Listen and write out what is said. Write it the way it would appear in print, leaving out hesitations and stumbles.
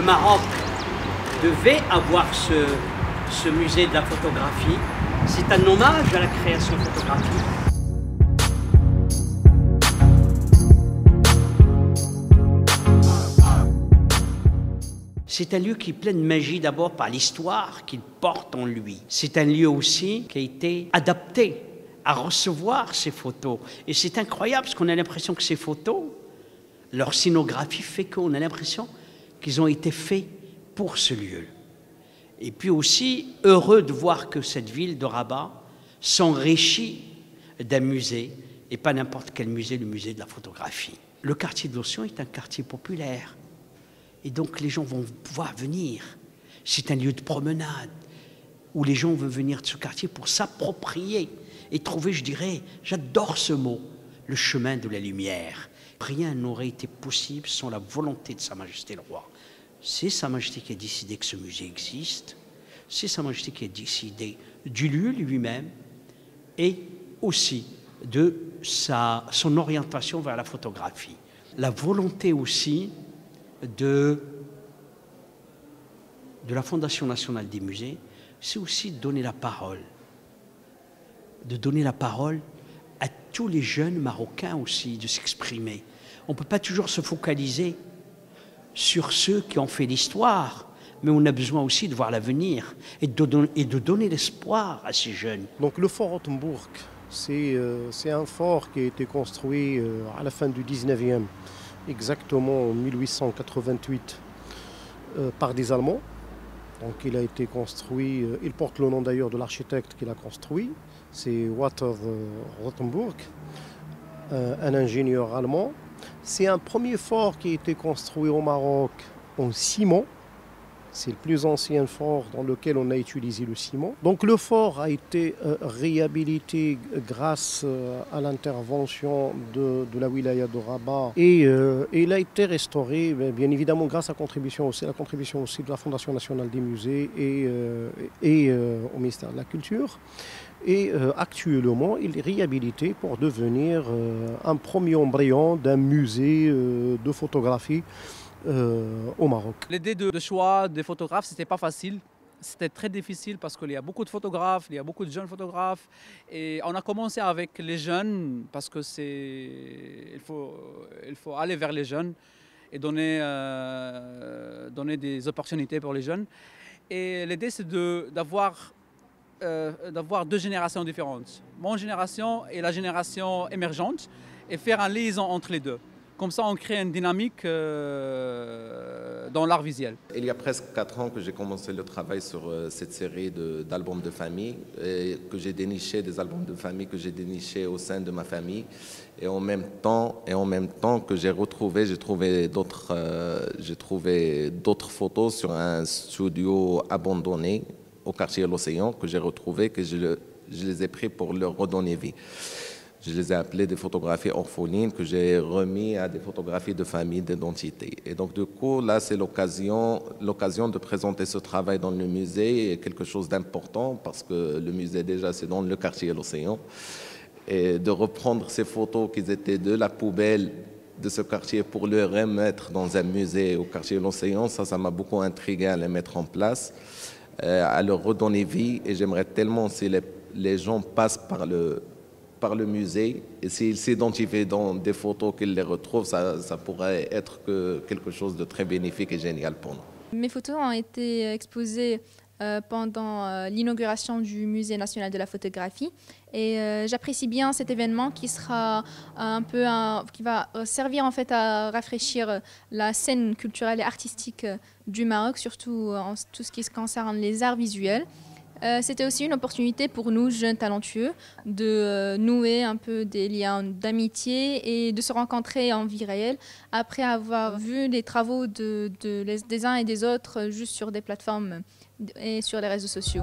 Maroc devait avoir ce musée de la photographie. C'est un hommage à la création photographique. C'est un lieu qui est plein de magie d'abord par l'histoire qu'il porte en lui. C'est un lieu aussi qui a été adapté à recevoir ces photos. Et c'est incroyable parce qu'on a l'impression que ces photos, leur scénographie fait qu'on a l'impression qu'ils ont été faits pour ce lieu. Et puis aussi, heureux de voir que cette ville de Rabat s'enrichit d'un musée, et pas n'importe quel musée, le musée de la photographie. Le quartier de l'Océan est un quartier populaire. Et donc les gens vont pouvoir venir. C'est un lieu de promenade où les gens veulent venir de ce quartier pour s'approprier et trouver, je dirais, j'adore ce mot, le chemin de la lumière. Rien n'aurait été possible sans la volonté de Sa Majesté le Roi. C'est Sa Majesté qui a décidé que ce musée existe, c'est Sa Majesté qui a décidé du lieu lui-même et aussi de son orientation vers la photographie. La volonté aussi de la Fondation nationale des musées, c'est aussi de donner la parole. De donner la parole à tous les jeunes Marocains aussi, de s'exprimer. On ne peut pas toujours se focaliser sur ceux qui ont fait l'histoire, mais on a besoin aussi de voir l'avenir et de donner l'espoir à ces jeunes. Donc le fort Rothenburg, c'est un fort qui a été construit à la fin du 19e, exactement en 1888, par des Allemands. Donc il a été construit, il porte le nom d'ailleurs de l'architecte qui l'a construit, c'est Walter Rothenburg, un ingénieur allemand. C'est un premier fort qui a été construit au Maroc en ciment. C'est le plus ancien fort dans lequel on a utilisé le ciment. Donc le fort a été réhabilité grâce à l'intervention de la wilaya de Rabat et il a été restauré bien évidemment grâce à la contribution aussi de la Fondation nationale des musées et au ministère de la Culture. Et actuellement, il est réhabilité pour devenir un premier embryon d'un musée de photographie au Maroc. L'idée de choix des photographes, c'était pas facile. C'était très difficile parce qu'il y a beaucoup de photographes, il y a beaucoup de jeunes photographes. Et on a commencé avec les jeunes parce que il faut aller vers les jeunes et donner des opportunités pour les jeunes. Et l'idée, c'est d'avoir deux générations différentes. Mon génération et la génération émergente et faire une liaison entre les deux. Comme ça, on crée une dynamique dans l'art visuel. Il y a presque 4 ans que j'ai commencé le travail sur cette série d'albums de famille, que j'ai déniché, des albums de famille que j'ai dénichés au sein de ma famille. Et en même temps que j'ai trouvé d'autres photos sur un studio abandonné au quartier de l'Océan que j'ai retrouvé, que je les ai pris pour leur redonner vie. Je les ai appelés des photographies orphelines que j'ai remis à des photographies de famille, d'identité. Et donc du coup, là, c'est l'occasion de présenter ce travail dans le musée, et quelque chose d'important parce que le musée déjà, c'est dans le quartier de l'Océan. Et de reprendre ces photos qui étaient de la poubelle de ce quartier pour les remettre dans un musée au quartier de l'Océan, ça m'a beaucoup intrigué à les mettre en place, à leur redonner vie. Et j'aimerais tellement si les gens passent par le musée, et s'ils s'identifient dans des photos qu'ils les retrouvent, ça pourrait être quelque chose de très bénéfique et génial pour nous. Mes photos ont été exposées pendant l'inauguration du Musée national de la photographie et j'apprécie bien cet événement qui sera qui va servir en fait à rafraîchir la scène culturelle et artistique du Maroc, surtout en tout ce qui concerne les arts visuels. C'était aussi une opportunité pour nous, jeunes talentueux, de nouer un peu des liens d'amitié et de se rencontrer en vie réelle après avoir vu les travaux des uns et des autres juste sur des plateformes et sur les réseaux sociaux.